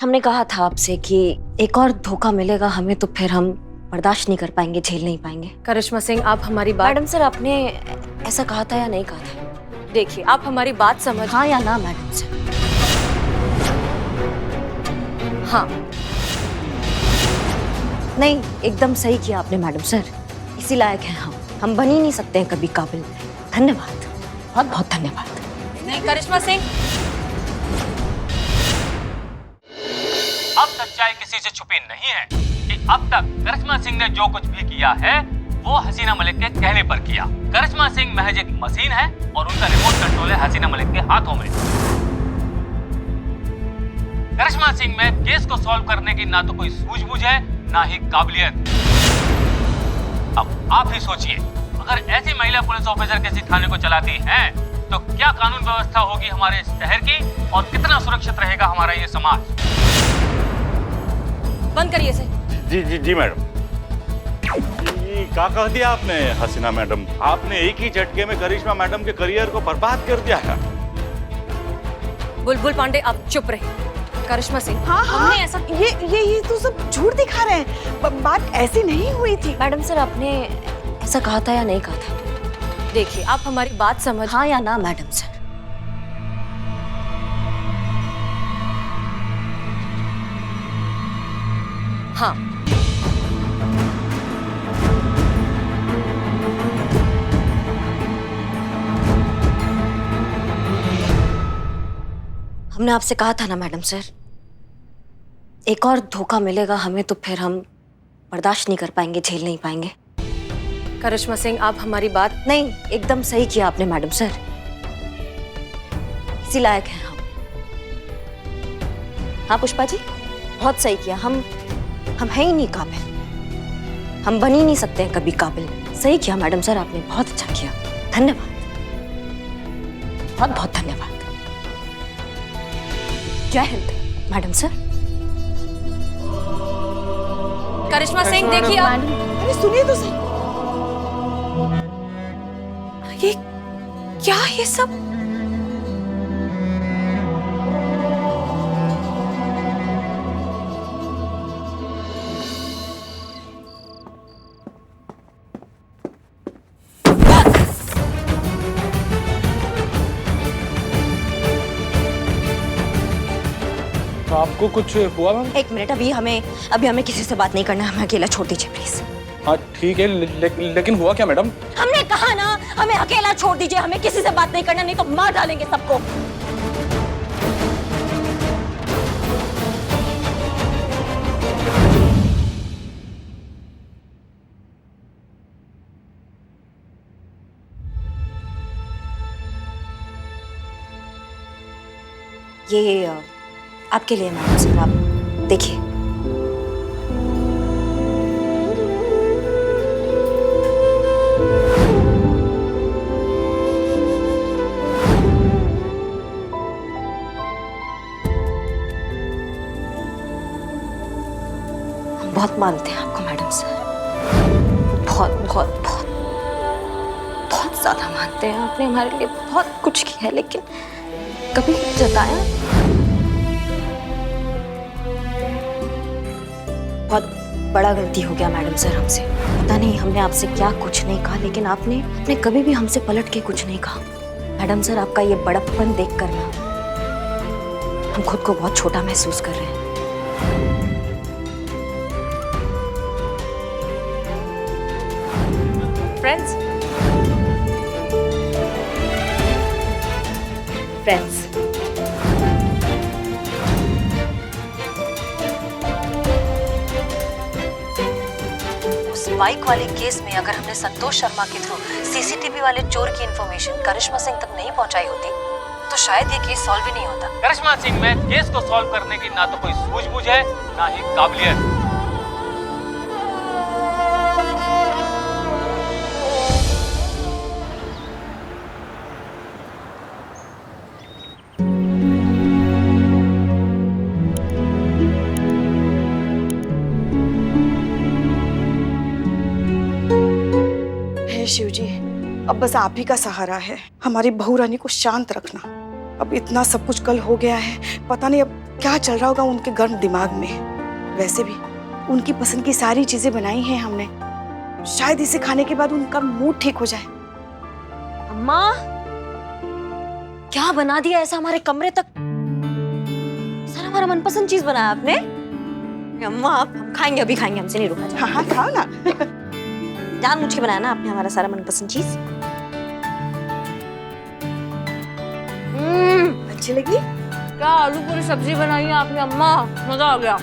हमने कहा था आपसे कि एक और धोखा मिलेगा हमें तो फिर हम बर्दाश्त नहीं कर पाएंगे, झेल नहीं पाएंगे। करिश्मा सिंह, आप हमारी बात। मैडम सर, आपने ऐसा कहा था या नहीं कहा था? देखिए, आप हमारी बात समझ। हाँ या ना मैडम सर? हाँ। नहीं, एकदम सही किया आपने मैडम सर, इसी लायक हैं हम बन ही नहीं सकते हैं कभी काबिल। धन्यवाद, बहुत बहुत धन्यवाद। नहीं करिश्मा सिंह, अब सच्चाई किसी से छुपी नहीं है कि अब तक करिश्मा सिंह ने जो कुछ भी किया है वो हसीना मलिक के कहने पर किया। करिश्मा सिंह महज एक मशीन है और उनका रिमोट कंट्रोल है हसीना मलिक के हाथों में। करिश्मा सिंह में केस को सॉल्व करने की ना तो कोई सूझबूझ है ना ही काबिलियत। अब आप ही सोचिए, अगर ऐसी महिला पुलिस ऑफिसर किसी थाने को चलाती है तो क्या कानून व्यवस्था होगी हमारे शहर की और कितना सुरक्षित रहेगा हमारा ये समाज। बंद करिए इसे। जी जी जी मैडम। क्या कह दिया आपने हसीना मैडम? आपने एक ही झटके में करिश्मा मैडम के करियर को बर्बाद कर दिया है। बुलबुल पांडे, आप चुप रहे। करिश्मा सिंह, हाँ हमने ऐसा ये तो सब झूठ दिखा रहे हैं। बात ऐसी नहीं हुई थी। मैडम सर, आपने ऐसा कहा था या नहीं कहा था? देखिए, आप हमारी बात समझ। हाँ या ना मैडम सर? हाँ। हमने आपसे कहा था ना मैडम सर, एक और धोखा मिलेगा हमें तो फिर हम बर्दाश्त नहीं कर पाएंगे, झेल नहीं पाएंगे। करिश्मा सिंह, आप हमारी बात। नहीं, एकदम सही किया आपने मैडम सर, इसी लायक हैं हम। हाँ पुष्पा जी, बहुत सही किया। हम हैं ही नहीं काबिल, हम बन ही नहीं सकते हैं कभी काबिल। सही किया मैडम सर, आपने बहुत अच्छा किया। धन्यवाद, बहुत बहुत धन्यवाद। जय हिंद मैडम सर। करिश्मा सिंह, देखिए आप। अरे सुनिए तो सही। ये क्या, ये सब? तो आपको कुछ हुआ मैम? एक मिनट, अभी हमें किसी से बात नहीं करना है, हमें अकेला छोड़ दीजिए प्लीज। हाँ ठीक है, लेकिन हुआ क्या मैडम? हमने कहा ना, हमें अकेला छोड़ दीजिए, हमें किसी से बात नहीं करना, नहीं तो मार डालेंगे सबको। ये आपके लिए मैडम सर, आप देखिए। हम बहुत मानते हैं आपको मैडम सर, बहुत बहुत बहुत बहुत ज्यादा मानते हैं। आपने हमारे लिए बहुत कुछ किया है लेकिन कभी नहीं जताया। बहुत बड़ा गलती हो गया मैडम सर हमसे। पता नहीं हमने आपसे क्या कुछ नहीं कहा, लेकिन आपने कभी भी हमसे पलट के कुछ नहीं कहा। मैडम सर, आपका ये बड़प्पन देख कर ना हम खुद को बहुत छोटा महसूस कर रहे हैं। फ्रेंड्स, उस बाइक वाले केस में अगर हमने संतोष शर्मा के थ्रू सीसीटीवी वाले चोर की इंफॉर्मेशन करिश्मा सिंह तक नहीं पहुंचाई होती तो शायद ये केस सॉल्व ही नहीं होता। करिश्मा सिंह में केस को सॉल्व करने की ना तो कोई सूझबूझ है ना ही काबिलियत। हे शिव जी, अब बस आप ही का सहारा है। हमारी बहू रानी को शांत रखना। अब इतना सब कुछ कल हो गया है, पता नहीं अब क्या चल रहा होगा उनके गर्म दिमाग में। वैसे भी उनकी पसंद की सारी चीजें बनाई हैं हमने, शायद इसे खाने के बाद उनका मूड ठीक हो जाए। अम्मा, क्या बना दिया ऐसा हमारे कमरे तक? सर, हमारा मनपसंद चीज बनाया आपने। अम्मा, आप हम खाएंगे, अभी खाएंगे, हमसे नहीं रुका जाएगा। हाँ हाँ खाओ ना। जानबूझ के बनाया ना आपने हमारा सारा मनपसंद चीज। अच्छी लगी? क्या आलू पूरी सब्जी बनाई है आपने अम्मा, मजा आ गया।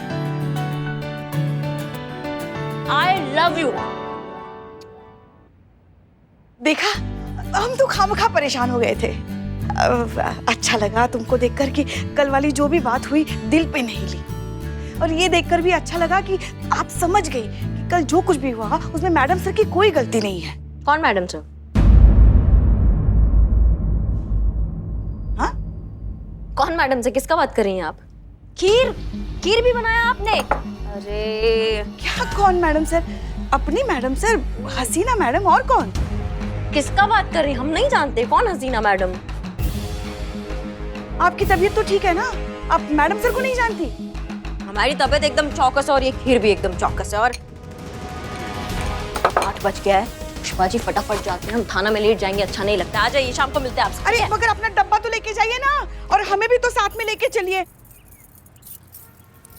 I love you. देखा, हम तो खामखा परेशान हो गए थे। अच्छा लगा तुमको देखकर कि कल वाली जो भी बात हुई दिल पे नहीं ली, और ये देखकर भी अच्छा लगा कि आप समझ गई कि कल जो कुछ भी हुआ उसमें मैडम सर की कोई गलती नहीं है। कौन मैडम सर? हाँ? कौन मैडम से? किसका बात कर रही हैं आप? खीर? खीर भी बनाया आपने? अरे क्या कौन मैडम सर? अपनी मैडम सर, हसीना मैडम, और कौन? किसका बात कर रही हैं? हम नहीं जानते कौन हसीना मैडम। आपकी तबीयत तो ठीक है ना? आप मैडम सर को नहीं जानती? हमारी तबीयत एकदम चौकस है और ये खीर भी एकदम चौकस है। और 8 बज गया है। पुष्पा जी फटाफट जाते हैं, हम थाना में लेट जाएंगे, अच्छा नहीं लगता। आ जाइए, शाम को मिलते हैं आपसे। अरे मगर अपना डब्बा तो लेके जाइए ना, और हमें भी तो साथ में लेके चलिए।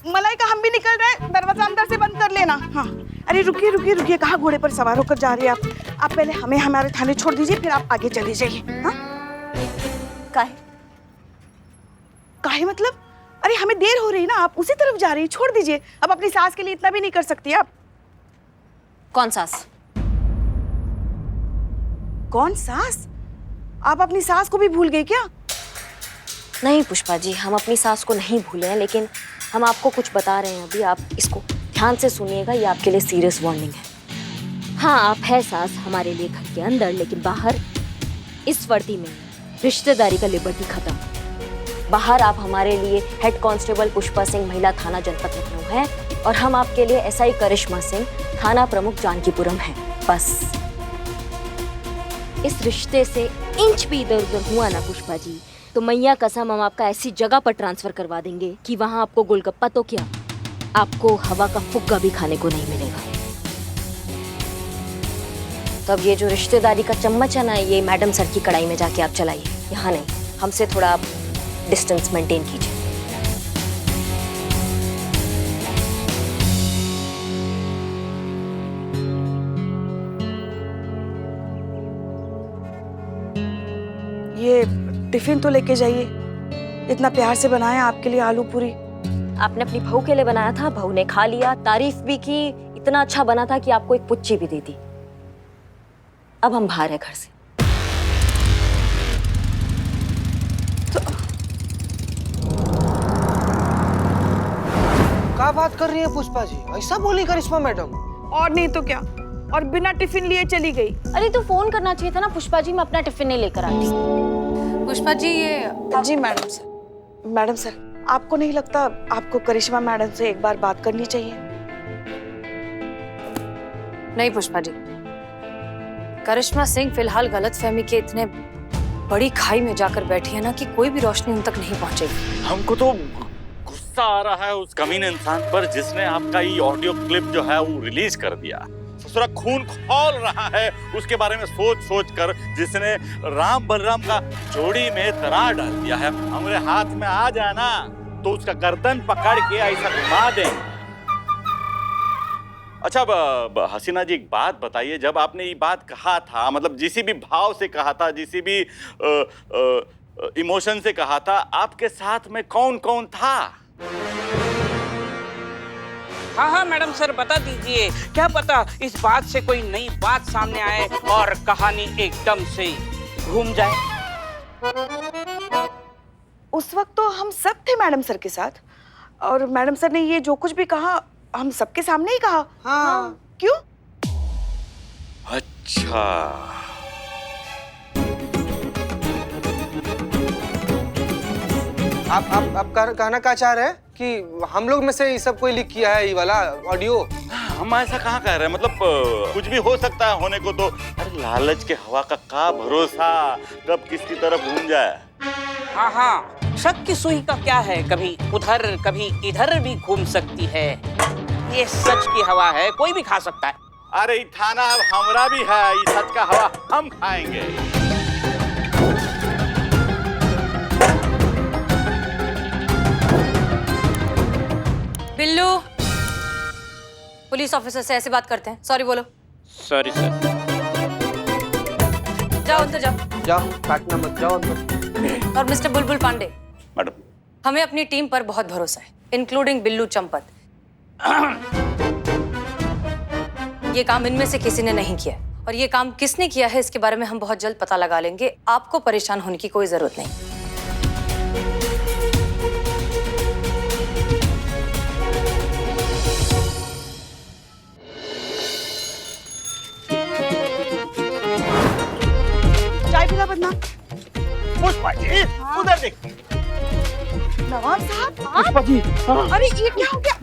मलाइका, हम भी निकल रहे हैं, दरवाजा अंदर से बंद कर लेना। हाँ, अरे रुकिए रुकिए रुकिए, कहाँ घोड़े पर सवार होकर जा रही है आप? आप पहले हमें हमारे थाने छोड़ दीजिए, फिर आप आगे चले जाइए। हाँ? काहे? काहे मतलब? अरे हमें देर हो रही है ना, आप उसी तरफ जा रही है, छोड़ दीजिए। अब अपनी सास के लिए इतना भी नहीं कर सकती आप। कौन सास? कौन सास? आप अपनी सास को भी भूल गए क्या? नहीं पुष्पा जी, हम अपनी सास को नहीं भूले हैं, लेकिन हम आपको कुछ बता रहे हैं अभी, आप इसको ध्यान से सुनिएगा, ये आपके लिए सीरियस वार्निंग है। हाँ, आप है सास हमारे लिए घर के अंदर, लेकिन बाहर इस वर्दी में रिश्तेदारी का लिबर्टी खत्म। बाहर आप हमारे लिए हेड कांस्टेबल पुष्पा सिंह, महिला थाना जनपद लखनऊ है, और हम आपके लिए एसआई करिश्मा सिंह, थाना प्रमुख जानकीपुरम है। बस इस रिश्ते से इंच भी इधर उधर हुआ ना पुष्पा जी, तो मैया कसम हम आपका ऐसी जगह पर ट्रांसफर करवा देंगे कि वहां आपको गोलगप्पा तो क्या, आपको हवा का फुग्गा भी खाने को नहीं मिलेगा। तो अब ये जो रिश्तेदारी का चम्मच है ना, ये मैडम सर की कढ़ाई में जाके आप चलाइए, यहाँ नहीं। हमसे थोड़ा आप डिस्टेंस मेंटेन कीजिए। ये टिफिन तो लेके जाइए, इतना प्यार से बनाया आपके लिए आलू पूरी। आपने अपनी बहू के लिए बनाया था, बहू ने खा लिया, तारीफ भी की, इतना अच्छा बना था कि आपको एक पुच्ची भी दी थी। अब हम बाहर है घर से। क्या बात कर रही है पुष्पा जी? ऐसा बोली करिश्मा मैडम? और नहीं तो क्या, और बिना टिफिन लिए चली गई। अरे तो फोन करना चाहिए था ना पुष्पा जी, मैं अपना टिफिन नहीं लेकर आती। पुष्पा जी ये जी मैडम सर। मैडम सर, आपको नहीं लगता आपको करिश्मा मैडम से एक बार बात करनी चाहिए? नहीं पुष्पा जी, करिश्मा सिंह फिलहाल गलतफहमी के इतने बड़ी खाई में जाकर बैठी है ना कि कोई भी रोशनी उन तक नहीं पहुंचेगी। हमको तो गुस्सा आ रहा है उस कमीने इंसान पर जिसने आपका ये ऑडियो क्लिप जो है वो रिलीज कर दिया। ससुरा खून खौल रहा है उसके बारे में सोच सोच कर, जिसने राम बलराम का जोड़ी में दरार डाल दिया है। हमारे हाथ में आ जाए ना तो उसका गर्दन पकड़ के ऐसा घुमा देंगे। अच्छा हसीना जी, एक बात बताइए, जब आपने ये बात कहा था, मतलब जिसी भी भाव से कहा था, जिसी भी इमोशन से कहा था, आपके साथ में कौन कौन था? हाँ मैडम सर, बता दीजिए, क्या पता इस बात से कोई नई बात सामने आए और कहानी एकदम से घूम जाए। उस वक्त तो हम सब थे मैडम सर के साथ, और मैडम सर ने ये जो कुछ भी कहा हम सबके सामने ही कहा। हाँ। क्यों? अच्छा, आप कहना क्या चाह रहे हैं कि हम लोग में से ये सब कोई लीक किया है ये वाला ऑडियो? हम ऐसा कहाँ कह रहे हैं, मतलब कुछ भी हो सकता है होने को तो। अरे लालच के हवा का भरोसा कब किसकी तरफ घूम जाए। हाँ शक की सुई का क्या है, कभी उधर कभी इधर भी घूम सकती है। ये सच की हवा है, कोई भी खा सकता है। अरे ई थाना अब हमरा भी है, ई सच का हवा हम खाएंगे। बिल्लू, पुलिस ऑफिसर से ऐसे बात करते हैं? सॉरी बोलो। Sorry sir. जाओ अंदर जाओ। जाओ, काटना मत, जाओ अंदर। और मिस्टर बुलबुल पांडे, मैडम, हमें अपनी टीम पर बहुत भरोसा है, इंक्लूडिंग बिल्लू चंपत। ये काम इनमें से किसी ने नहीं किया और ये काम किसने किया है इसके बारे में हम बहुत जल्द पता लगा लेंगे। आपको परेशान होने की कोई जरूरत नहीं। चाय पिला बदनाम। पुष्पा जी उधर देख। नवाब साहब आप? अरे ये क्या हो गया?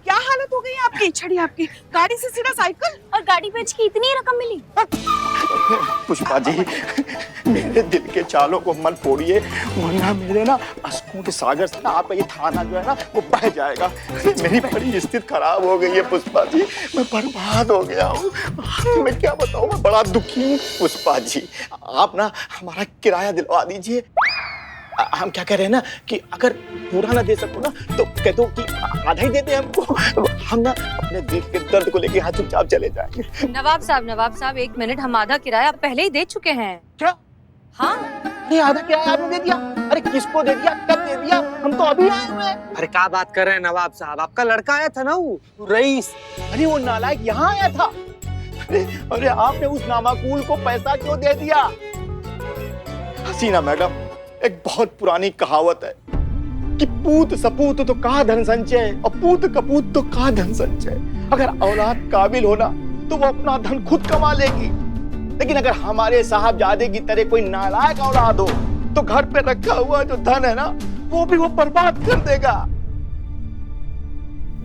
क्या हालत हो गई आपकी? छड़ी आपकी गाड़ी से सीधा साइकिल। और गाड़ी बेच के इतनी रकम मिली? पुष्पा जी, मेरे दिल के चालों को मत फोड़िए, वरना मेरे ना अश्कों के सागर से ना आपका ये थाना जो है ना वो बह जाएगा। मेरी बड़ी स्थिति खराब हो गई है पुष्पा जी, मैं बर्बाद हो गया हूँ। मैं क्या बताऊँ, मैं बड़ा दुखी हूँ। पुष्पा जी, आप ना हमारा किराया दिलवा दीजिए। हम क्या कह रहे हैं ना कि अगर पूरा ना दे सको ना तो कह दो कि आधा ही दे दे हमको, हम ना अपने दिल के दर्द को लेके यहाँ चुपचाप चले जाएंगे। नवाब साहब 1 मिनट, हम आधा किराया पहले ही दे चुके हैं। क्या? हाँ, ये आधा किराया आपने दे दिया? अरे किसको दे दिया, कब दे दिया? हम तो अभी आए हुए हैं। अरे क्या बात कर रहे हैं नवाब साहब, आपका लड़का आया था ना वो रईस। अरे वो नालायक यहाँ आया था। अरे आपने उस नामाकूल को पैसा क्यों दे दिया? हसीना मैडम, एक बहुत पुरानी कहावत है कि पूत सपूत तो का धन संचय और पूत कपूत तो का धन संचय। अगर औलाद काबिल होना तो वो अपना धन खुद कमा लेगी, लेकिन अगर हमारे साहबजादे की तरह कोई नालायक औलाद हो तो घर पे रखा हुआ जो धन है ना वो भी वो बर्बाद कर देगा।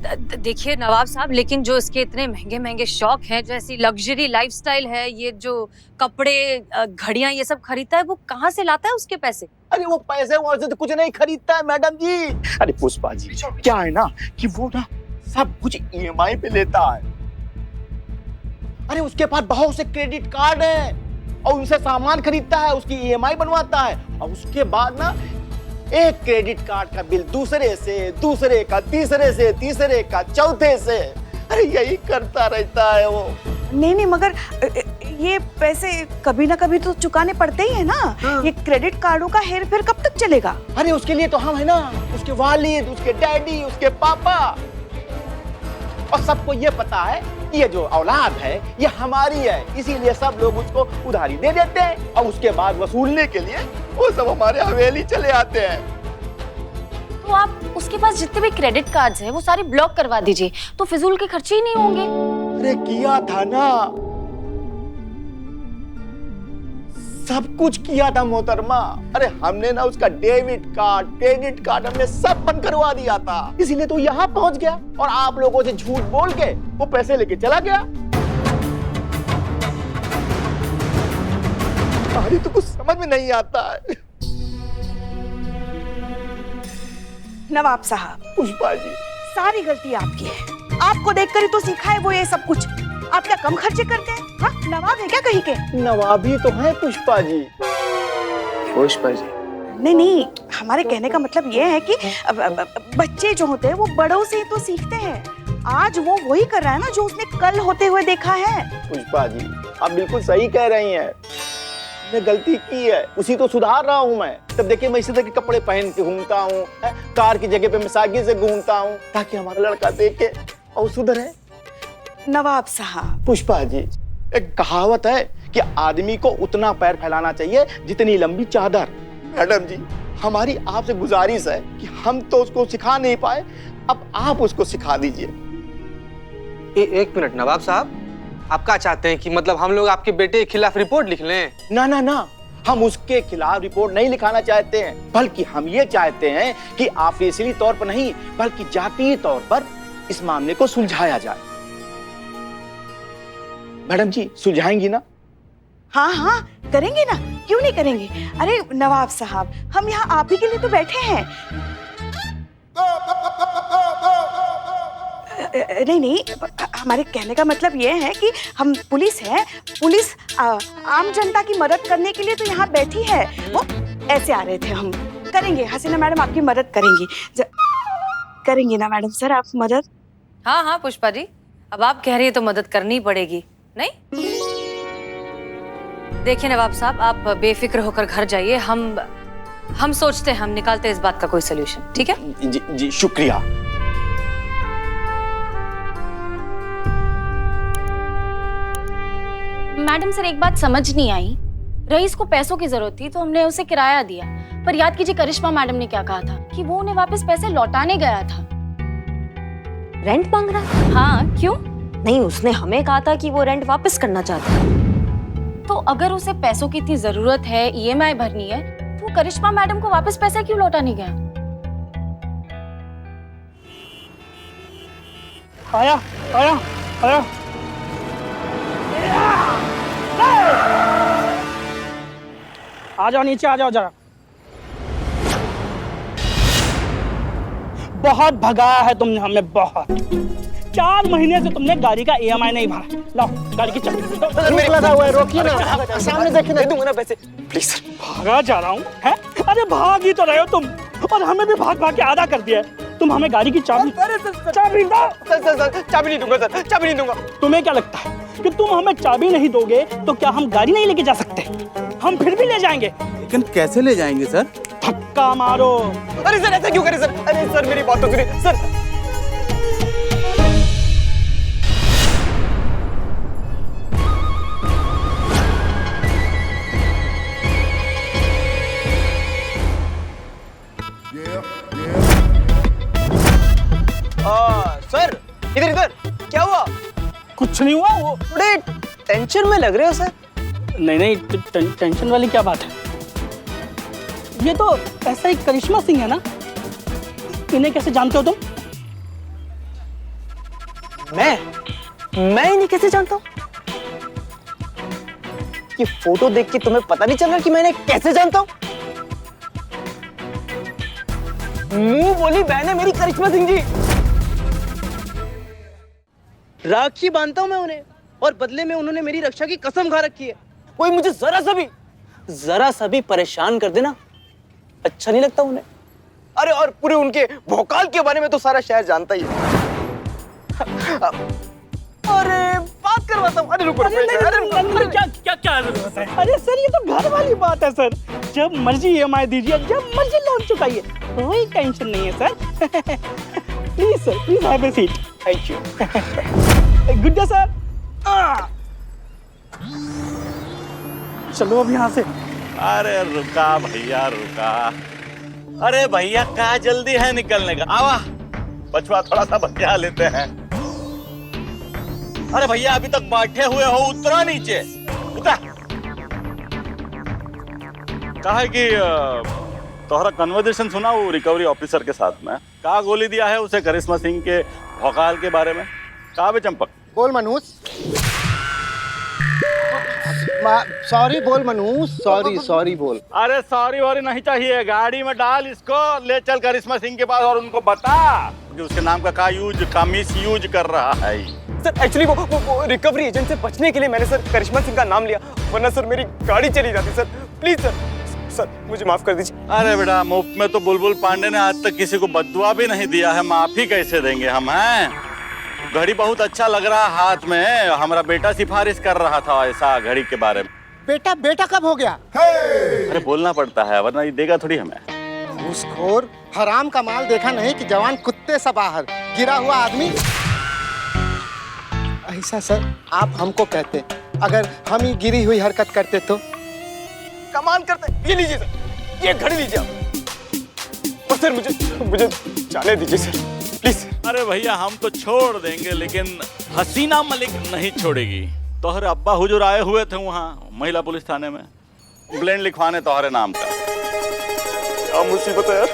देखिए नवाब साहब, लेकिन जो इसके इतने महंगे महंगे शौक हैं, जैसी लग्जरी लाइफस्टाइल है, ये जो कपड़े घड़ियां ये सब खरीदता है, वो कहाँ से लाता है उसके पैसे? अरे वो पैसे वैसे तो कुछ नहीं खरीदता है मैडम जी। अरे पुष्पा जी, क्या है ना कि वो ना सब कुछ ईएमआई पे लेता है। अरे उसके पास बहुत से क्रेडिट कार्ड हैं और उनसे सामान खरीदता है, उसकी ईएमआई बनवाता है और उसके बाद ना एक क्रेडिट कार्ड का बिल दूसरे से, दूसरे का तीसरे से, तीसरे का चौथे से, अरे यही करता रहता है वो। नहीं मगर ये पैसे कभी ना कभी तो चुकाने पड़ते ही है ना। हाँ। ये क्रेडिट कार्डों का हेर फेर कब तक चलेगा? अरे उसके लिए तो हम है ना, उसके वालिद, उसके डैडी, उसके पापा, और सबको ये पता है ये जो औलाद है ये हमारी है, इसीलिए सब लोग उसको उधारी दे देते हैं और उसके बाद वसूलने के लिए वो सब हमारे हवेली चले आते हैं। तो आप उसके पास जितने भी क्रेडिट कार्ड्स हैं वो सारे ब्लॉक करवा दीजिए, तो फिजूल के खर्चे ही नहीं होंगे। अरे किया था ना, सब कुछ किया था मोहतरमा। अरे हमने ना उसका डेबिट कार्ड, क्रेडिट कार्ड हमने सब बंद करवा दिया था, इसीलिए तो यहाँ पहुंच गया और आप लोगों से झूठ बोल के वो पैसे लेके चला गया। अरे तो कुछ समझ में नहीं आता है। नवाब साहब, पुष्पा जी, सारी गलती आपकी है। आपको देखकर ही तो सीखा है वो ये सब कुछ। आप क्या कम खर्चे करते हैं? हाँ, नवाब है क्या कहीं के? नवाबी तो है पुष्पा जी। पुष्पा जी, नहीं, हमारे कहने का मतलब ये है कि बच्चे जो होते हैं वो बड़ों से ही तो सीखते हैं। आज वो वही कर रहा है ना जो उसने कल होते हुए देखा है। पुष्पा जी, आप बिल्कुल सही कह रही हैं। मैंने गलती की है, उसी तो सुधार रहा हूँ मैं। तब देखिए मैं इसी तरह के कपड़े पहन के घूमता हूँ, कार की जगह पे मैं साइकिल से घूमता हूँ, ताकि हमारा लड़का देखे और सुधरे। नवाब साहब, पुष्पा जी, एक कहावत है कि आदमी को उतना पैर फैलाना चाहिए जितनी लंबी चादर। मैडम जी, हमारी आपसे गुजारिश है कि हम तो उसको सिखा नहीं पाए, अब आप उसको सिखा दीजिए। एक मिनट नवाब साहब, आप क्या चाहते हैं कि मतलब हम लोग आपके बेटे के खिलाफ रिपोर्ट लिख लें? ना, हम उसके खिलाफ रिपोर्ट नहीं लिखाना चाहते हैं, बल्कि हम ये चाहते हैं कि ऑफिशियली तौर पर नहीं बल्कि जातीय तौर पर इस मामले को सुलझाया जाए। मैडम जी, सुलझाएंगी ना? हाँ हाँ करेंगे ना, क्यों नहीं करेंगे। अरे नवाब साहब, हम यहाँ आप ही के लिए तो बैठे हैं। नहीं नहीं, हमारे कहने का मतलब ये है कि हम पुलिस हैं। पुलिस आम जनता की मदद करने के लिए तो यहाँ बैठी है। वो ऐसे आ रहे थे हम। करेंगे हसीना मैडम, आपकी मदद करेंगी। करेंगे ना मैडम सर आप मदद? हाँ हाँ पुष्पा जी, अब आप कह रही है तो मदद करनी ही पड़ेगी। नहीं, देखिए नवाब साहब, आप बेफिक्र होकर घर जाइए। हम सोचते हैं, हम निकालते हैं इस बात का कोई सोल्यूशन। ठीक है जी जी शुक्रिया। मैडम सर, एक बात समझ नहीं आई। रईस को पैसों की जरूरत थी तो हमने उसे किराया दिया, पर याद कीजिए करिश्मा मैडम ने क्या कहा था कि वो उन्हें वापस पैसे लौटाने गया था। रेंट मांग रहा है? हाँ, क्यों? नहीं, उसने हमें कहा था कि वो रेंट वापस करना चाहता है। तो अगर उसे पैसों की इतनी जरूरत है, ईएमआई भरनी है, तो वो करिश्मा मैडम को वापस पैसे क्यों लौटाने गया? आया आया आया। आ जाओ नीचे, आ जाओ जरा। बहुत भगाया है तुमने हमें, बहुत। 4 महीने से तुमने गाड़ी का ईएमआई नहीं भरा। लाओ गाड़ी की चाबी। लगा हुआ है, रोकिए ना, सामने देखिए ना, दूंगा ना पैसे प्लीज सर। भागा जा रहा हूँ है? अरे भाग ही तो रहे हो तुम, और हमें भी भाग भाग के आधा कर दिया है। तुम हमें गाड़ी की चाबी चाबी दो। सर चाबी नहीं दूंगा सर, चाबी नहीं दूंगा। तुम्हें क्या लगता है कि तुम हमें चाबी नहीं दोगे तो क्या हम गाड़ी नहीं लेके जा सकते? हम फिर भी ले जाएंगे। लेकिन कैसे ले जाएंगे सर? धक्का मारो। अरे सर ऐसा क्यों करे सर? अरे सर मेरी बात तो सुनिए सर। सर इधर इधर, क्या हुआ? कुछ नहीं हुआ। वो थोड़े टेंशन में लग रहे हो सर। नहीं नहीं, टेंशन वाली क्या बात है? ये तो ऐसा ही करिश्मा सिंह है ना? इन्हें कैसे जानते हो तुम? मैं इन्हें कैसे जानता हूँ? ये फोटो देख के तुम्हें पता नहीं चल रहा कि मैं इन्हें कैसे जानता हूँ? मुंह बोली बहन है मेरी करिश्मा सिंह जी। राखी बांधता हूं मैं उन्हें, और बदले में उन्होंने मेरी रक्षा की कसम खा रखी है। कोई मुझे जरा सा भी परेशान कर देना अच्छा नहीं लगता उन्हें। अरे और पूरे उनके भोकाल के बारे में तो सारा शहर जानता ही है। अरे बात करवाता हूँ। अरे रुको क्या जरूरत है? अरे सर ये तो घर वाली बात है सर। जब मर्जी ईएमआई दीजिए, जब मर्जी लोन चुकाइए, कोई टेंशन नहीं है sir. Please sir, please have a seat. Thank you. Good day sir. चलो अब यहाँ से। अरे रुका भैया रुका। अरे भैया क्या जल्दी है निकलने का? आवा बचवा थोड़ा सा बचा लेते हैं। अरे भैया अभी तक बैठे हुए हो, उतरो नीचे, उतर। कहा है कि तोहरा कन्वर्सेशन सुना वो रिकवरी ऑफिसर के साथ में? कहा गोली दिया है उसे करिश्मा सिंह के भौकाल के बारे में? कहा बे चंपक? बोल मनूस। सॉरी बोल मनूस, सॉरी बोल। अरे सॉरी वॉरी नहीं चाहिए, गाड़ी में डाल इसको, ले चल करिश्मा सिंह के पास और उनको बता कि उसके नाम का मिस यूज कर रहा है। सर एक्चुअली वो रिकवरी एजेंट से बचने के लिए मैंने सर करिश्मा सिंह का नाम लिया, वरना सर मेरी गाड़ी चली जाती। सर प्लीज सर मुझे माफ कर दीजिए। अरे बेटा मुफ्त में तो बुलबुल पांडे ने आज तक किसी को बद्दुआ भी नहीं दिया है, माफी कैसे देंगे हम? हैं घड़ी बहुत अच्छा लग रहा हाथ में, हमारा बेटा सिफारिश कर रहा था ऐसा घड़ी के बारे में। बेटा कब हो गया? अरे बोलना पड़ता है वरना ये देगा थोड़ी हमें। घूसखोर हराम का माल देखा नहीं कि जवान कुत्ते सा बाहर गिरा हुआ आदमी। ऐसा सर आप हमको कहते, अगर हम ही गिरी हुई हरकत करते तो? कमाल करते। ये लीजिए सर, ये घड़ी लीजिए आप। और सर मुझे जाने दीजिए सर प्लीज। अरे भैया हम तो छोड़ देंगे लेकिन हसीना मलिक नहीं छोड़ेगी। तोहरे अब्बा हुजूर आए हुए थे वहाँ महिला पुलिस थाने में कंप्लेंट लिखवाने तोहरे नाम का। क्या मुसीबत है यार।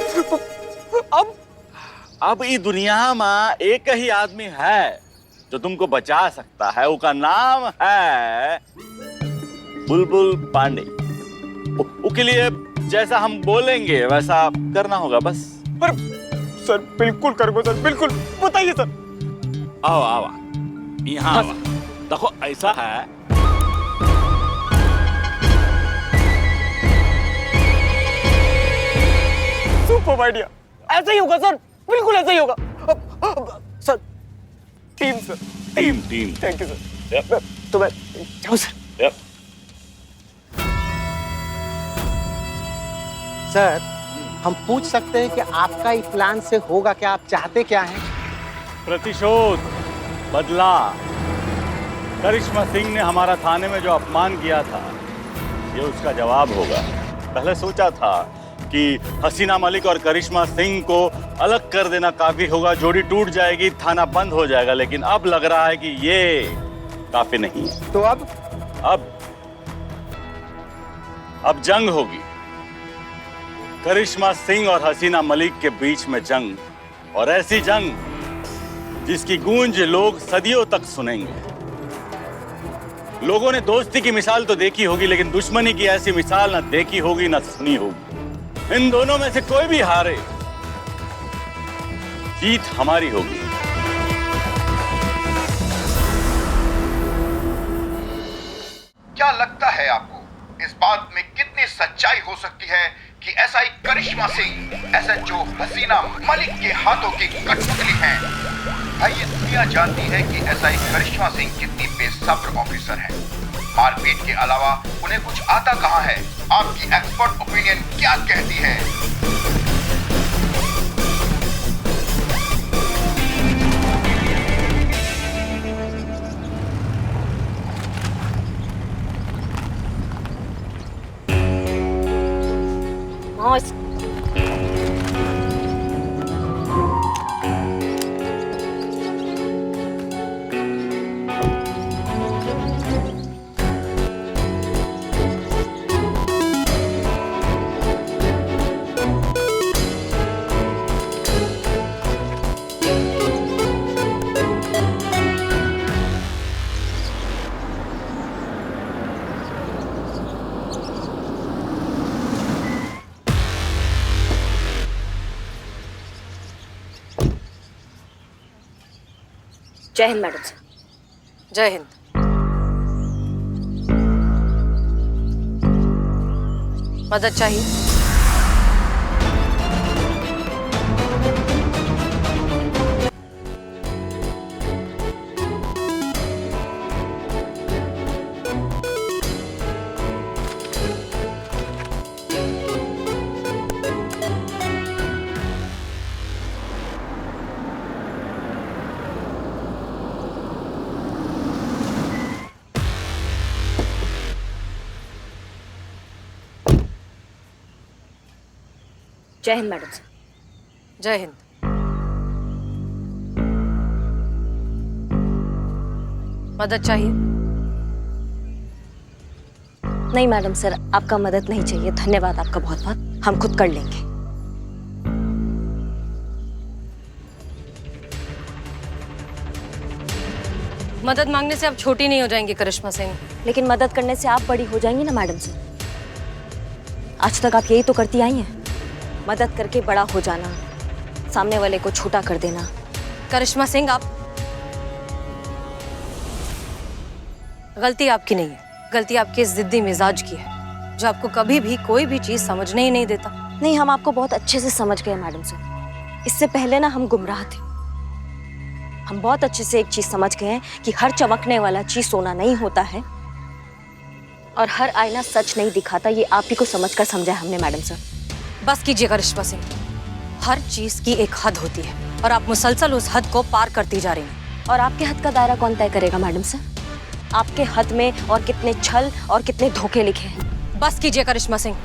अब इस दुनिया में एक ही आदमी है जो तुमको बचा सकता है, उसका नाम है बुलबुल पांडे। उसके लिए जैसा हम बोलेंगे वैसा करना होगा बस। पर सर बिल्कुल करूंगा सर, बिल्कुल, बताइए सर। आओ आओ यहाँ आओ। देखो ऐसा है, सुपर आइडिया, ऐसा ही होगा सर, बिल्कुल ऐसा ही होगा sir. Team sir, team team. Thank you sir. तो मैं जाऊँ सर? यप। सर, हम पूछ सकते हैं कि आपका इस प्लान से होगा क्या? आप चाहते क्या हैं? प्रतिशोध, बदला। करिश्मा सिंह ने हमारा थाने में जो अपमान किया था, ये उसका जवाब होगा। पहले सोचा था कि हसीना मलिक और करिश्मा सिंह को अलग कर देना काफी होगा, जोड़ी टूट जाएगी, थाना बंद हो जाएगा, लेकिन अब लग रहा है कि ये काफी नहीं है। तो अब अब जंग होगी। करिश्मा सिंह और हसीना मलिक के बीच में जंग, और ऐसी जंग जिसकी गूंज लोग सदियों तक सुनेंगे। लोगों ने दोस्ती की मिसाल तो देखी होगी, लेकिन दुश्मनी की ऐसी मिसाल ना देखी होगी ना सुनी होगी। इन दोनों में से कोई भी हारे, जीत हमारी होगी। क्या लगता है आपको इस बात में कितनी सच्चाई हो सकती है कि एसआई करिश्मा सिंह एसएचओ हसीना मलिक के हाथों की कठपुतली हैं? भाई ये दुनिया जानती है कि एसआई करिश्मा सिंह कितनी बेसब्र ऑफिसर हैं। मारपीट के अलावा उन्हें कुछ आता कहां है? आपकी एक्सपर्ट ओपिनियन क्या कहती है? जय हिंद मैडम सर। जय हिंद। मदद चाहिए? जय हिंद मैडम सर। जय हिंद। मदद चाहिए? नहीं मैडम सर, आपका मदद नहीं चाहिए। धन्यवाद आपका बहुत बहुत, हम खुद कर लेंगे। मदद मांगने से आप छोटी नहीं हो जाएंगी करिश्मा सिंह। लेकिन मदद करने से आप बड़ी हो जाएंगी ना मैडम सर। आज तक आप यही तो करती आई हैं, मदद करके बड़ा हो जाना, सामने वाले को छोटा कर देना। करिश्मा सिंह, आप गलती आपकी नहीं है, गलती आपके इस जिद्दी मिजाज की है जो आपको कभी भी कोई भी चीज समझने ही नहीं देता। नहीं, हम आपको बहुत अच्छे से समझ गए मैडम सर। इससे पहले ना हम गुमराह थे। हम बहुत अच्छे से एक चीज समझ गए हैं कि हर चमकने वाला चीज सोना नहीं होता है, और हर आईना सच नहीं दिखाता। ये आप ही को समझकर समझा है हमने मैडम सर। बस कीजिए करिश्मा सिंह, हर चीज की एक हद होती है और आप मुसलसल उस हद को पार करती जा रही हैं। और आपके हद का दायरा कौन तय करेगा मैडम सर? आपके हद में और कितने छल और कितने धोखे लिखे हैं। बस कीजिए करिश्मा सिंह।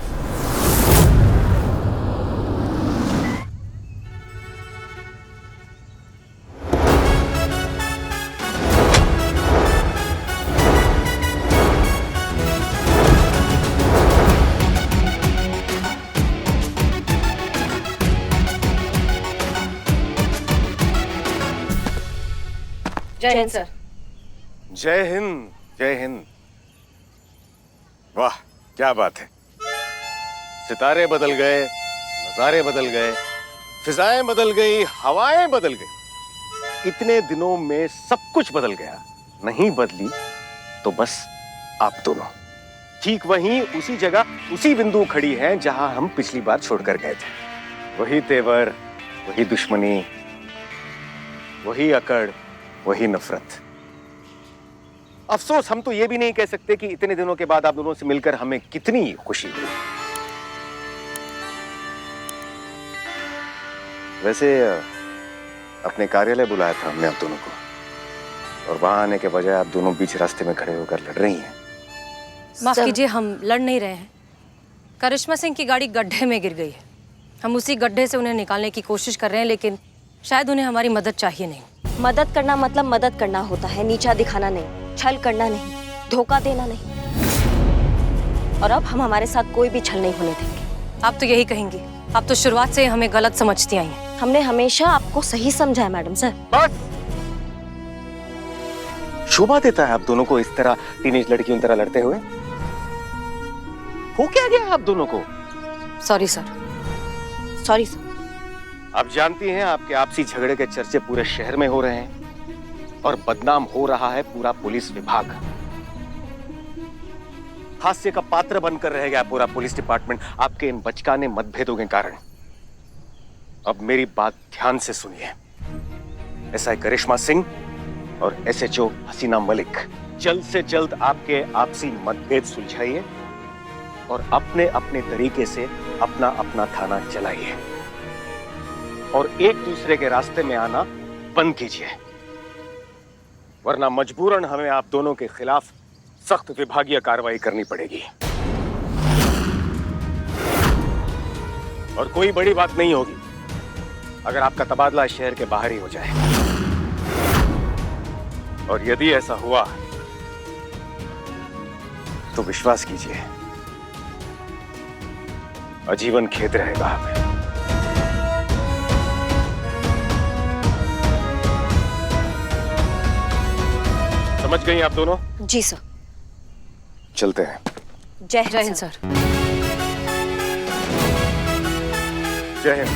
जय हिंद सर। जय हिंद, जय हिंद। वाह क्या बात है। सितारे बदल गए, नजारे बदल गए, फिजाएं बदल गई, हवाएं बदल गई। इतने दिनों में सब कुछ बदल गया। नहीं बदली तो बस आप दोनों ठीक वहीं उसी जगह उसी बिंदु खड़ी हैं जहां हम पिछली बार छोड़कर गए थे। वही तेवर, वही दुश्मनी, वही अकड़, वही नफरत। अफसोस हम तो ये भी नहीं कह सकते कि इतने दिनों के बाद आप दोनों से मिलकर हमें कितनी खुशी हुई। वैसे अपने कार्यालय बुलाया था हमने आप दोनों को, और वहां आने के बजाय आप दोनों बीच रास्ते में खड़े होकर लड़ रही हैं। माफ कीजिए, हम लड़ नहीं रहे हैं। करिश्मा सिंह की गाड़ी गड्ढे में गिर गई है। हम उसी गड्ढे से उन्हें निकालने की कोशिश कर रहे हैं, लेकिन शायद उन्हें हमारी मदद चाहिए नहीं। मदद करना मतलब मदद करना होता है, नीचा दिखाना नहीं, छल करना नहीं, धोखा देना नहीं। और अब हम हमारे साथ कोई भी छल नहीं होने देंगे। आप तो यही कहेंगी। आप तो शुरुआत से हमें गलत समझती आई हैं। हमने हमेशा आपको सही समझा है मैडम सर। बस शोभा देता है आप दोनों को इस तरह टीनेज लड़कियों की तरह लड़ते हुए। हो क्या गया आप दोनों को? Sorry sir. Sorry sir. आप जानती हैं आपके आपसी झगड़े के चर्चे पूरे शहर में हो रहे हैं और बदनाम हो रहा है पूरा पुलिस विभाग। हास्य का पात्र बनकर रह गया पूरा पुलिस डिपार्टमेंट आपके इन बचकाने मतभेदों के कारण। अब मेरी बात ध्यान से सुनिए। एसआई करिश्मा सिंह और एसएचओ हसीना मलिक, जल्द से जल्द आपके आपसी मतभेद सुलझाइए और अपने अपने तरीके से अपना अपना थाना चलाइए और एक दूसरे के रास्ते में आना बंद कीजिए, वरना मजबूरन हमें आप दोनों के खिलाफ सख्त विभागीय कार्रवाई करनी पड़ेगी। और कोई बड़ी बात नहीं होगी अगर आपका तबादला शहर के बाहर ही हो जाए, और यदि ऐसा हुआ तो विश्वास कीजिए आजीवन खेद रहेगा हमें। समझ गई आप दोनों? जी सर। चलते हैं। जय हिंद सर। जय हिंद।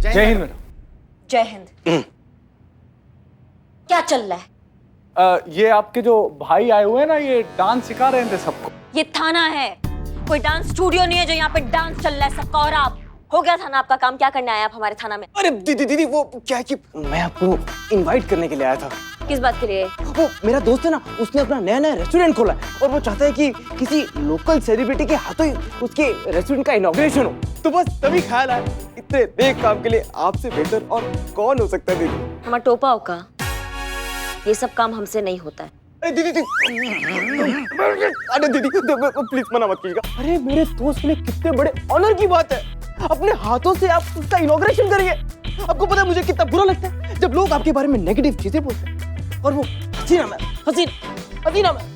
जय हिंद मैडम। जय हिंद। क्या चल रहा है? ये आपके जो भाई आए हुए हैं ना, ये डांस सिखा रहे थे सबको। ये थाना है, कोई डांस स्टूडियो नहीं है जो यहाँ पे डांस चल रहा है सबका। और आप हो गया थाना आपका काम? क्या करने आए आप हमारे थाना में? अरे दीदी वो क्या है कि मैं आपको इनवाइट करने के लिए आया था। किस बात के लिए? वो मेरा दोस्त है ना, उसने अपना नया रेस्टोरेंट खोला है और वो चाहता है कि किसी लोकल सेलिब्रिटी के हाथों ही उसके रेस्टोरेंट का इनॉग्रेशन हो। तो बस तभी ख्याल आया, इतने नेक काम के लिए आपसे बेहतर और कौन हो सकता है दीदी। हमारा टोपा होगा, ये सब काम हमसे नहीं होता है। अरे दीदी प्लीज मना मत कीजिएगा। अरे मेरे दोस्त के लिए कितने बड़े ऑनर की बात है, अपने हाथों से आप उसका इनॉग्रेशन करिए। आपको पता है मुझे कितना बुरा लगता है जब लोग आपके बारे में नेगेटिव चीजें बोलते हैं, और वो हसीना मैम, हसीना मैम,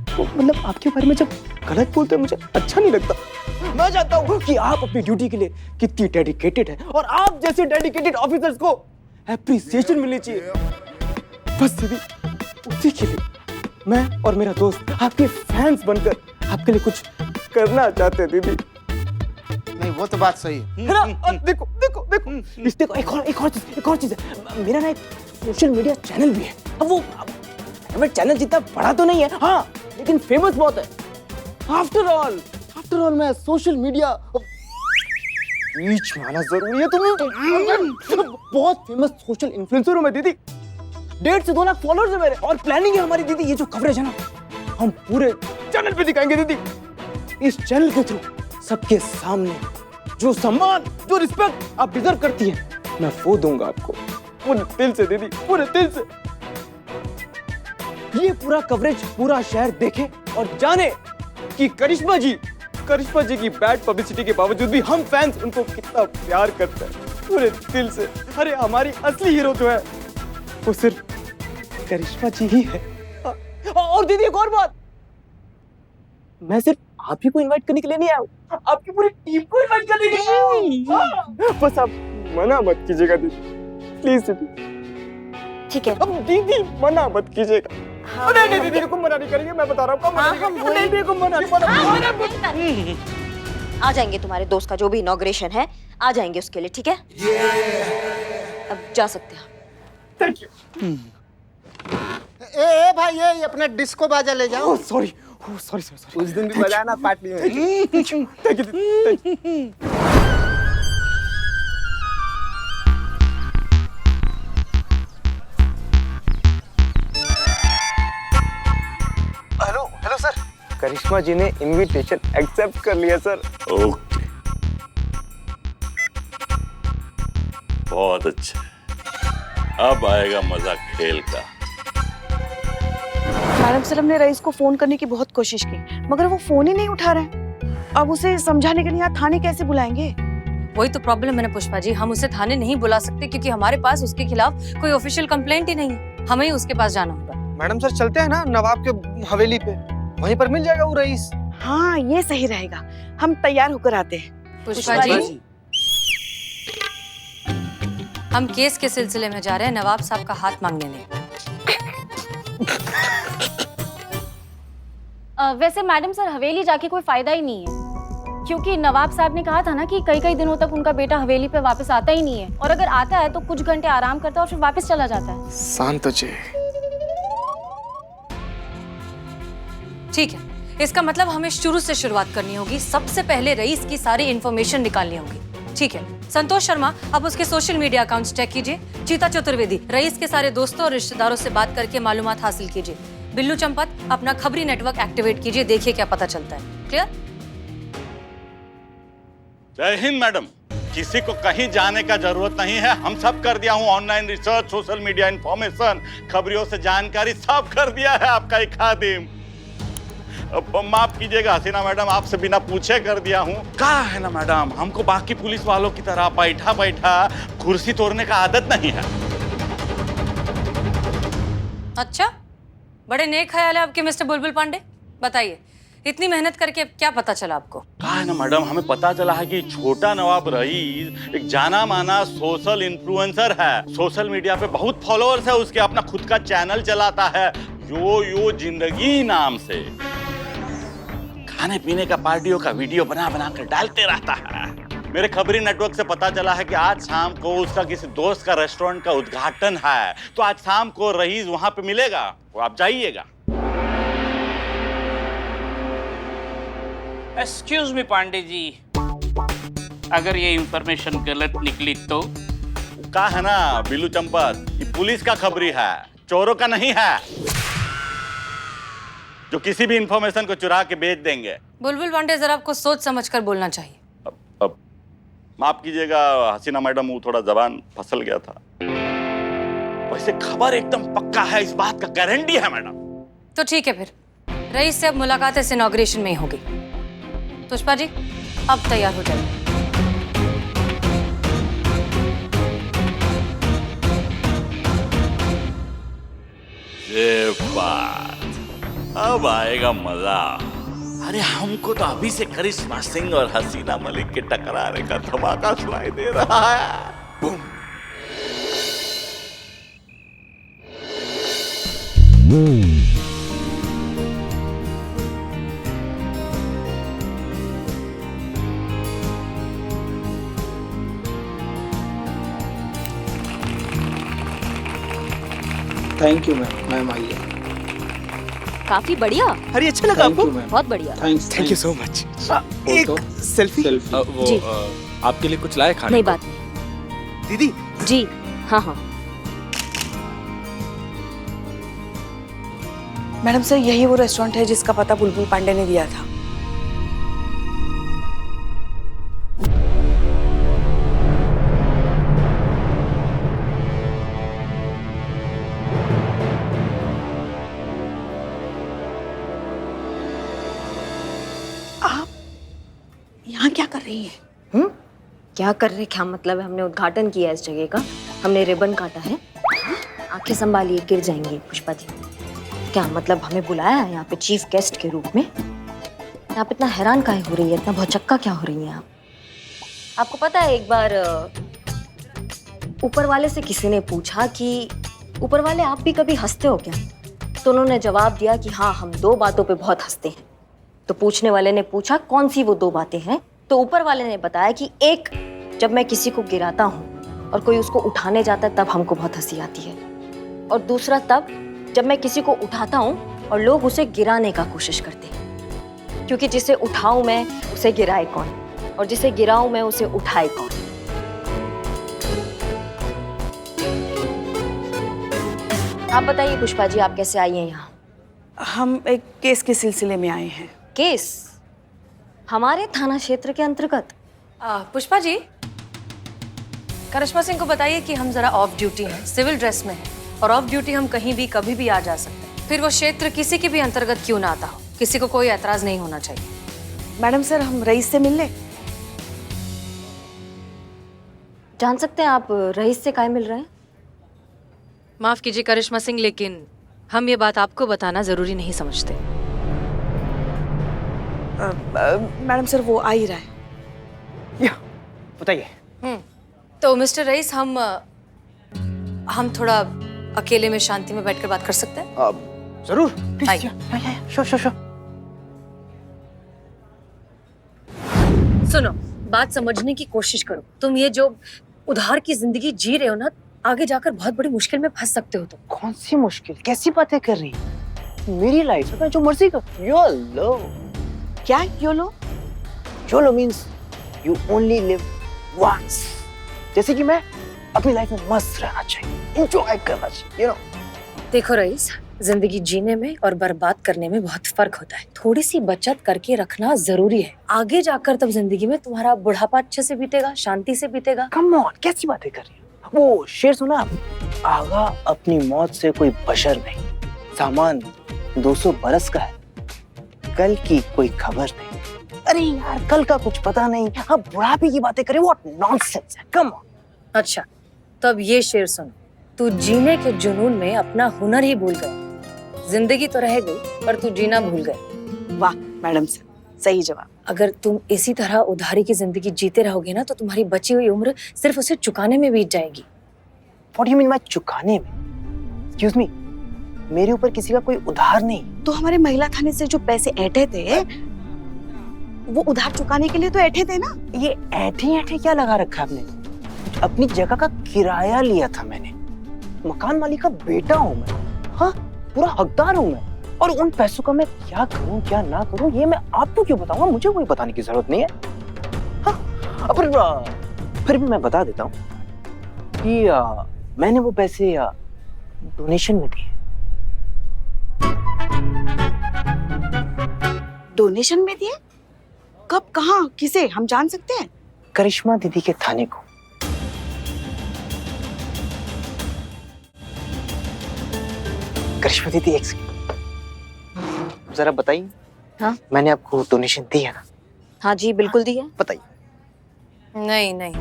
तो मतलब आपके बारे में जब गलत बोलते हैं मुझे अच्छा नहीं लगता। मैं चाहता हूँ कि आप अपनी ड्यूटी के लिए कितनी डेडिकेटेड है और आप जैसे डेडिकेटेड ऑफिसर्स को एप्रिसिएशन मिलनी चाहिए। बस दीदी उसी के लिए मैं और मेरा दोस्त आपके फैंस बनकर आपके लिए कुछ करना चाहते हैं दीदी। नहीं वो तो बात सही है ना? और देखो देखो देखो इस देखो एक और चीज है। मेरा ना एक सोशल मीडिया चैनल भी है। अब वो प्राइवेट चैनल जितना बड़ा तो नहीं है, हाँ, लेकिन फेमस बहुत है। आफ्टर ऑल मैं सोशल मीडिया रीच में आना जरूरी है। तुम्हें बहुत फेमस सोशल इन्फ्लुएंसर हूं मैं दीदी। 1.5 से 2 लाख फॉलोअर्स है मेरे, और प्लानिंग है हमारी दीदी, ये जो कवरेज है ना हम पूरे चैनल पे दिखाएंगे दीदी। इस चैनल के थ्रू सबके सामने जो सम्मान, जो रिस्पेक्ट आप डिजर्व करती हैं, मैं वो दूंगा आपको पूरे दिल से दीदी, पूरे दिल से। ये पूरा कवरेज पूरा शहर देखे और जाने कि करिश्मा जी की बैड पब्लिसिटी के बावजूद भी हम फैंस उनको कितना प्यार करते हैं पूरे दिल से। अरे हमारी असली हीरो जो है वो सिर्फ करिश्मा जी ही है। और दीदी एक और बात, मैं सिर्फ आप ही को इनवाइट करने के लिए नहीं आया हूँ, आपकी पूरी टीम को इनवाइट करने के लिए आया हूँ। बस आप मना मत कीजिएगा दीदी, प्लीज दीदी। ठीक है। अब दीदी मना मत कीजिएगा। हाँ, नहीं दीदी को मना नहीं करेंगे, मैं बता रहा हूँ। आ जाएंगे, तुम्हारे दोस्त का जो भी इनॉग्रेशन है आ जाएंगे उसके लिए, ठीक है? अब जा सकते हैं। Thank you. ए भाई, ये अपना डिस्को बाजा ले जाओ। सॉरी सॉरी सॉरी, उस दिन भी बजाया ना पार्टी में। थैंक यू दीदी। हेलो सर, करिश्मा जी ने इनविटेशन एक्सेप्ट कर लिया सर। ओके, बहुत अच्छा। अब आएगा मजा खेल का। मैडम सर, हमने रईस को फोन करने की बहुत कोशिश की मगर वो फोन ही नहीं उठा रहे। अब उसे समझाने के लिए यहाँ थाने कैसे बुलाएंगे? वही तो प्रॉब्लम है ना पुष्पा जी, हम उसे थाने नहीं बुला सकते क्योंकि हमारे पास उसके खिलाफ कोई ऑफिशियल कंप्लेंट ही नहीं है। हमें ही उसके पास जाना होगा। मैडम सर चलते हैं ना नवाब के हवेली पे, वहीं पर मिल जाएगा वो रईस। हाँ, ये सही रहेगा। हम तैयार होकर आते हैं। पुष्पा जी, हम केस के सिलसिले में जा रहे हैं, नवाब साहब का हाथ मांगने नहीं। वैसे मैडम सर, हवेली जाके कोई फायदा ही नहीं है क्योंकि नवाब साहब ने कहा था ना कि कई दिनों तक उनका बेटा हवेली पे वापस आता ही नहीं है, और अगर आता है तो कुछ घंटे आराम करता है और फिर वापस चला जाता है। शांत हो जाए। ठीक है, इसका मतलब हमें शुरू से शुरुआत करनी होगी। सबसे पहले रईस की सारी इंफॉर्मेशन निकालनी होगी। ठीक है, संतोष शर्मा, आप उसके सोशल मीडिया अकाउंट्स चेक कीजिए। चीता चतुर्वेदी, रईस के सारे दोस्तों और रिश्तेदारों से बात करके मालूमात हासिल कीजिए। बिल्लू चंपत, अपना खबरी नेटवर्क एक्टिवेट कीजिए, देखिए क्या पता चलता है। क्लियर? जय हिंद मैडम। किसी को कहीं जाने का जरूरत नहीं है, हम सब कर दिया हूँ। Online research, social media information, खबरियों से जानकारी सब कर दिया है आपका एक खादिम। अब माफ कीजिएगा हसीना मैडम, आपसे बिना पूछे कर दिया हूँ। कहा है ना मैडम, हमको बाकी पुलिस वालों की तरह बैठा बैठा कुर्सी तोड़ने का आदत नहीं है। अच्छा, बड़े नेक ख्याल है आपके मिस्टर बुलबुल पांडे। बताइए, इतनी मेहनत करके क्या पता चला आपको? कहा है ना मैडम, हमें पता चला है कि छोटा नवाब रईस एक जाना माना सोशल इन्फ्लुएंसर है। सोशल मीडिया पे बहुत फॉलोअर्स है उसके, अपना खुद का चैनल चलाता है यो जिंदगी नाम से। खाने पीने का, पार्टियों का वीडियो बना बना कर डालते रहता है। मेरे खबरी नेटवर्क से पता चला है कि आज शाम को उसका किसी दोस्त का रेस्टोरेंट का उद्घाटन है, तो आज शाम को रईस वहां पे मिलेगा, वो आप जाइएगा। एक्सक्यूज मी पांडे जी, अगर ये इंफॉर्मेशन गलत निकली तो? कहा है ना बिल्लू चंपत, ये पुलिस का खबरी है, चोरों का नहीं है जो किसी भी इंफॉर्मेशन को चुरा के बेच देंगे। बुलबुल पांडे, जरा आपको सोच समझकर बोलना चाहिए। अब माफ कीजिएगा हसीना मैडम, वो थोड़ा जबान फिसल गया था। वैसे खबर एकदम पक्का है, इस बात का गारंटी है मैडम। तो ठीक है, फिर रईस से अब मुलाकात इस इनॉग्रेशन में ही होगी। पुष्पा जी, अब तैयार हो जाइए। ये बात, अब आएगा मजा। अरे हमको तो अभी से करिश्मा सिंह और हसीना मलिक के टकराने का धमाका सुनाई दे रहा है। बूम। थैंक यू मैम आइए। काफी बढ़िया। अरे अच्छा लगा आपको? बहुत बढ़िया। Thank you so much. एक सेल्फी। वो जी। आपके लिए कुछ लाए खाने नहीं, को? बात नहीं। दीदी जी हाँ हाँ। मैडम सर, यही वो रेस्टोरेंट है जिसका पता बुलबुल पांडे ने दिया था। रही है? क्या कर रहे, क्या मतलब है? हमने उद्घाटन किया इस जगह का, हमने रिबन काटा है। आंखें संभालिए, गिर जाएंगी पुष्पा जी। क्या मतलब हमें बुलाया है यहाँ पे चीफ गेस्ट के रूप में? आप इतना हैरान काहे हो रही है, इतना भौचक्का क्या हो रही है आप? आपको पता है एक बार ऊपर वाले से किसी ने पूछा कि ऊपर वाले आप भी कभी हंसते हो क्या? तो उन्होंने जवाब दिया कि हाँ, हम 2 बातों पे बहुत हंसते हैं। तो पूछने वाले ने पूछा कौन सी वो 2 बातें हैं? तो ऊपर वाले ने बताया कि एक, जब मैं किसी को गिराता हूँ और कोई उसको उठाने जाता है तब हमको बहुत हंसी आती है, और दूसरा तब जब मैं किसी को उठाता हूँ और लोग उसे गिराने का कोशिश करते हैं, क्योंकि जिसे उठाऊं मैं उसे गिराए कौन, और जिसे गिराऊं मैं उसे उठाए कौन। आप बताइए पुष्पा जी, आप कैसे आई हैं यहाँ? हम एक केस के सिलसिले में आए हैं। केस? हमारे थाना क्षेत्र के अंतर्गत? पुष्पा जी, करिश्मा सिंह को बताइए कि हम जरा ऑफ ड्यूटी हैं, सिविल ड्रेस में हैं, और ऑफ ड्यूटी हम कहीं भी कभी भी आ जा सकते हैं। फिर वो क्षेत्र किसी के भी अंतर्गत क्यों ना आता हो, किसी को कोई ऐतराज नहीं होना चाहिए। मैडम सर, हम रईस से मिल ले? जान सकते हैं आप रईस से काहे मिल रहे हैं? माफ कीजिए करिश्मा सिंह, लेकिन हम ये बात आपको बताना जरूरी नहीं समझते। मैडम सर, वो आ ही रहा है। बताइए। तो मिस्टर रईस, हम थोड़ा अकेले में शांति में बैठकर बात कर सकते हैं? जरूर। आइए। श्योर। सुनो, बात समझने की कोशिश करो। तुम ये जो उधार की जिंदगी जी रहे हो ना, आगे जाकर बहुत बड़ी मुश्किल में फंस सकते हो तुम। कौन सी मुश्किल, कैसी बातें कर रही है? मेरी लाइफ है, मैं जो मर्जी कर। योलो। क्या YOLO? YOLO means you only live once. जैसे कि मैं अपनी लाइफ में मस्त रहना चाहिए, एंजॉय करना चाहिए, यू नो। देखो रईस, जिंदगी जीने में और बर्बाद करने में बहुत फर्क होता है। थोड़ी सी बचत करके रखना जरूरी है। आगे जाकर तब जिंदगी में तुम्हारा बुढ़ापा अच्छे से बीतेगा, शांति से बीतेगा। कम ऑन, कैसी बातें कर रही है? वो शेर सुना आपने? आगा अपनी मौत से कोई बशर नहीं, सामान 200 बरस का है, कल की कोई खबर नहीं। अरे यार, कल का कुछ पता नहीं, अब बुढ़ापे की बातें करें, व्हाट नॉनसेंस है, कम ऑन। अच्छा, तब ये शेर सुन। तू जीने के जुनून में अपना हुनर ही भूल गए। जिंदगी तो रह गई, पर तू जीना भूल गए। वाह मैडम सर, सही जवाब। अगर तुम इसी तरह उधारी की जिंदगी जीते रहोगे ना, तो तुम्हारी बची हुई उम्र सिर्फ उसे चुकाने में बीत जाएगी। What do you mean by चुकाने में? Excuse me, मेरे ऊपर किसी का कोई उधार नहीं। तो हमारे महिला थाने से जो पैसे ऐंठे थे, वो उधार चुकाने के लिए तो ऐंठे थे ना? ये ऐंठे क्या लगा रखा आपने? अपनी जगह का किराया लिया था मैंने, मकान मालिक का बेटा हूँ मैं, हाँ, पूरा हकदार हूँ मैं। और उन पैसों का मैं क्या करूँ क्या ना करूँ, ये मैं आपको क्यों बताऊंगा? मुझे कोई बताने की जरूरत नहीं है। हाँ, फिर भी मैं बता देता हूँ कि मैंने वो पैसे डोनेशन में दिए। डोनेशन में दिए? कब, कहाँ, किसे, हम जान सकते हैं? करिश्मा दीदी के थाने को। करिश्मा दीदी, एक सेकंड जरा बताइए। हाँ? मैंने आपको डोनेशन दी है ना? हाँ जी, बिल्कुल दी है। बताइए। नहीं,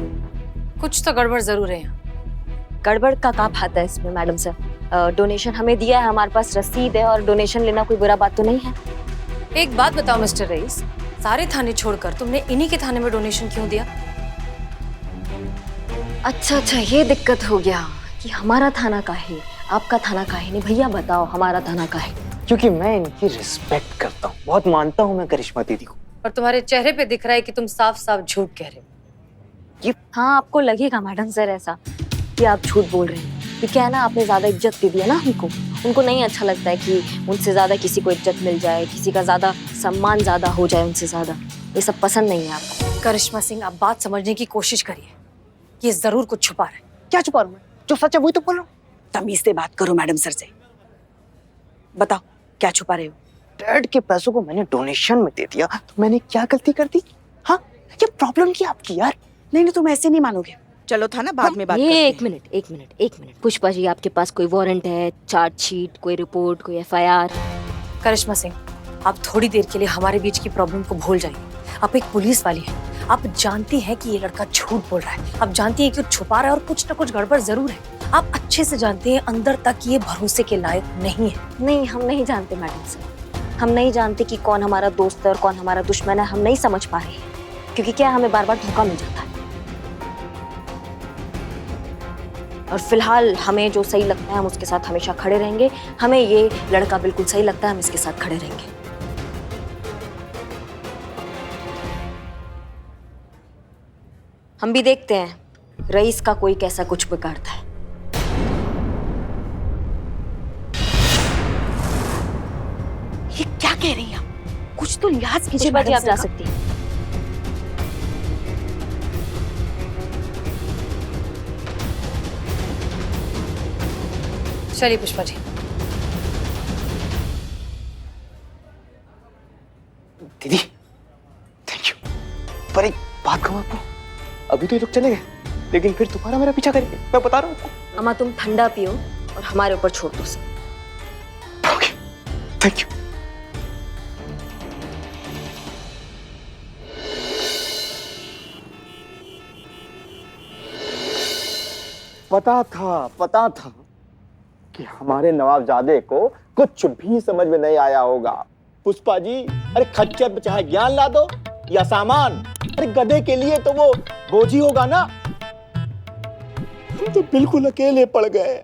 कुछ तो गड़बड़ जरूर है यहाँ। गड़बड़ का क्या बात है इसमें मैडम सर? डोनेशन हमें दिया है, हमारे पास रसीद है, और डोनेशन लेना कोई बुरा बात तो नहीं है। एक बात बताओ मिस्टर रईस, सारे थाने छोड़कर तुमने इन्हीं के थाने में डोनेशन क्यों दिया? अच्छा, ये दिक्कत हो गया कि हमारा थाना का है, आपका थाना का है नहीं। भैया बताओ, हमारा थाना का है? क्योंकि मैं इनकी रिस्पेक्ट करता हूँ, बहुत मानता हूँ मैं करिश्मा दीदी को। और तुम्हारे चेहरे पे दिख रहा है कि तुम साफ साफ झूठ कह रहे हो। हाँ, आपको लगेगा मैडम सर ऐसा कि आप झूठ बोल रहे हैं। ये क्या है ना, आपने ज्यादा इज्जत दे दी है ना हमको। उनको नहीं अच्छा लगता है कि उनसे ज्यादा किसी को इज्जत मिल जाए, किसी का ज्यादा सम्मान ज्यादा हो जाए उनसे ज्यादा। ये सब पसंद नहीं है आपको। करिश्मा सिंह, आप बात समझने की कोशिश करिए। ये जरूर कुछ छुपा रहा है। क्या छुपा रहा हूँ मैं? जो सच है वही तो बोल रहा हूँ। तमीज से बात करो मैडम सर से। बताओ, क्या छुपा रहे हो? डैड के पैसों को मैंने डोनेशन में दे दिया, तो मैंने क्या गलती कर दी? हाँ, क्या प्रॉब्लम क्या आपकी यार? नहीं, तुम ऐसे नहीं मानोगे। चलो था ना, बाद में बात करते हैं। एक मिनट पुष्पा जी, आपके पास कोई वारंट है, चार्जशीट, कोई रिपोर्ट, कोई FIR? करिश्मा सिंह, आप थोड़ी देर के लिए हमारे बीच की प्रॉब्लम को भूल जाइए। आप एक पुलिस वाली हैं आप जानती हैं कि ये लड़का झूठ बोल रहा है, आप जानती हैं कि वो छुपा रहा है और कुछ ना कुछ गड़बड़ जरूर है। आप अच्छे से जानते हैं अंदर तक ये भरोसे के लायक नहीं है। नहीं, हम नहीं जानते मैडम सर, हम नहीं जानते कि कौन हमारा दोस्त है और कौन हमारा दुश्मन है। हम नहीं समझ पा रहे हैं क्योंकि क्या हमें बार बार धोखा मिल जाता है। और फिलहाल हमें जो सही लगता है हम उसके साथ हमेशा खड़े रहेंगे। हमें ये लड़का बिल्कुल सही लगता है, हम इसके साथ खड़े रहेंगे। हम भी देखते हैं रईस का कोई कैसा कुछ बिगाड़ता है। ये क्या कह रही हैं आप? कुछ तो लिहाज कीजिए। पुष्पा जी, आप मैडम जा साहब। सकती हैं। चलिए पुष्पा जी। दीदी थैंक यू। पर एक बात कहूँ आपको, अभी तो ये लोग चले गए लेकिन फिर दोबारा मेरा पीछा करेंगे, मैं बता रहा हूँ आपको। अम्मा तुम ठंडा पियो और हमारे ऊपर छोड़ दो सब। Okay thank you. पता था कि हमारे नवाबजादे को कुछ भी समझ में नहीं आया होगा। पुष्पा जी, अरे खच्चर पे चाहे ज्ञान ला दो या सामान, अरे गधे के लिए तो वो बोझ ही होगा ना। हम तो बिल्कुल अकेले पड़ गए।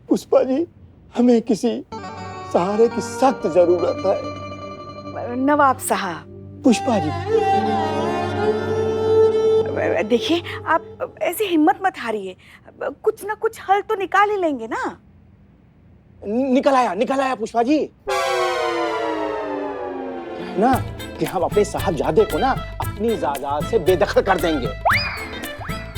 पुष्पा जी, हमें किसी सहारे की सख्त जरूरत है। नवाब साहब। पुष्पा जी, देखिए, आप ऐसी हिम्मत मत हारिए, कुछ ना कुछ हल तो निकाल ही लेंगे ना। निकल आया पुष्पा जी। ना कि हम अपने साहबजादे को ना अपनी जायदाद से बेदखल कर देंगे।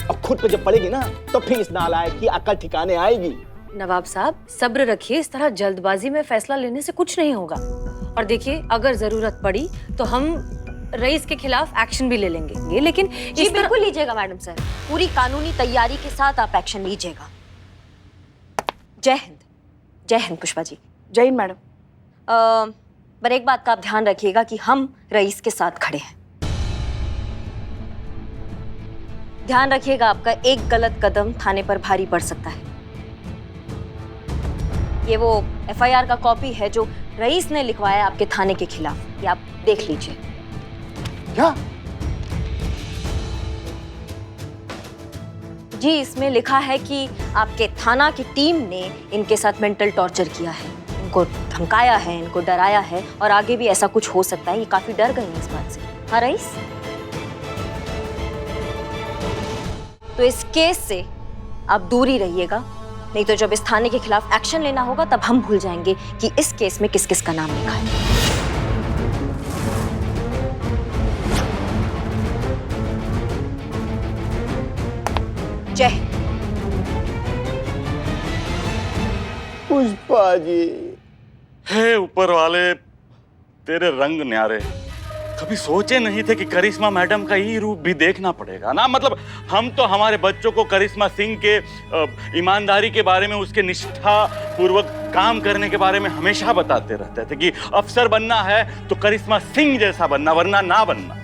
अब खुद पे जब पड़ेगी ना तो फिर इस नालायक की अकल ठिकाने आएगी। नवाब साहब सब्र रखिए, इस तरह जल्दबाजी में फैसला लेने से कुछ नहीं होगा। और देखिए, अगर जरूरत पड़ी तो हम रईस के खिलाफ एक्शन भी ले लेंगे, लेकिन जी बिल्कुल लीजिएगा मैडम सर, पूरी कानूनी तैयारी के साथ आप एक्शन लीजिएगा। जय हिंद। जय हिंद पुष्पा जी। जय हिंद मैडम। पर एक बात का आप ध्यान रखिएगा कि हम रईस के साथ खड़े हैं। ध्यान रखिएगा, आपका एक गलत कदम थाने पर भारी पड़ सकता है। ये वो एफआईआर का कॉपी है जो रईस ने लिखवाया आपके थाने के खिलाफ, ये आप देख लीजिए। क्या? जी, इसमें लिखा है कि आपके थाना की टीम ने इनके साथ मेंटल टॉर्चर किया है, इनको धमकाया है, इनको डराया है और आगे भी ऐसा कुछ हो सकता है। ये काफी डर गए हैं इस बात से। हाँ रईस, तो इस केस से आप दूर ही रहिएगा, नहीं तो जब इस थाने के खिलाफ एक्शन लेना होगा तब हम भूल जाएंगे कि इस केस में किस किस का नाम लिखा है। जय हिंद। पुष्पा जी, हे ऊपर वाले, तेरे रंग न्यारे। कभी सोचे नहीं थे कि करिश्मा मैडम का ये रूप भी देखना पड़ेगा ना। मतलब हम तो हमारे बच्चों को करिश्मा सिंह के ईमानदारी के बारे में, उसके निष्ठा पूर्वक काम करने के बारे में हमेशा बताते रहते थे कि अफसर बनना है तो करिश्मा सिंह जैसा बनना, वरना ना बनना।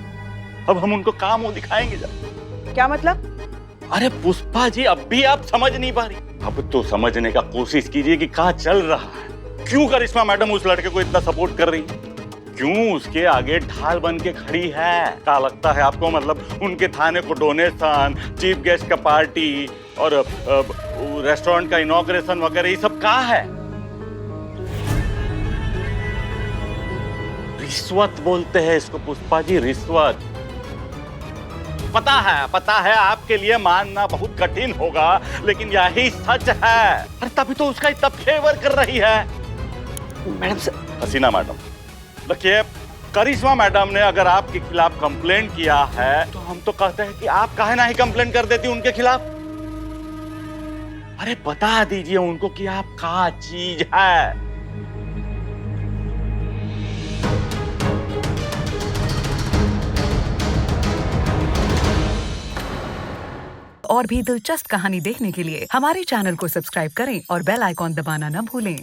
अब हम उनको काम वो दिखाएंगे जब। क्या मतलब? अरे पुष्पा जी, अब भी आप समझ नहीं पा रही। अब तो समझने का कोशिश कीजिए कि क्या चल रहा है। क्यों करिश्मा मैडम उस लड़के को इतना सपोर्ट कर रही है, क्यों उसके आगे ढाल बन के खड़ी है। क्या लगता है आपको, मतलब उनके थाने को डोनेशन, चीफ गेस्ट का पार्टी और रेस्टोरेंट का इनॉग्रेशन वगैरह ये सब क्या है? रिश्वत बोलते हैं इसको पुष्पा जी, रिश्वत। पता है आपके लिए मानना बहुत कठिन होगा, लेकिन यही सच है। अरे तभी तो उसका इतना फेवर कर रही है मैडम सर। हसीना मैडम, देखिए, करिश्मा मैडम ने अगर आपके खिलाफ कंप्लेंट किया है तो हम तो कहते हैं कि आप काहे ना ही कंप्लेंट कर देती उनके खिलाफ। अरे बता दीजिए उनको कि आप क्या चीज है। और भी दिलचस्प कहानी देखने के लिए हमारे चैनल को सब्सक्राइब करें और बेल आइकॉन दबाना न भूलें।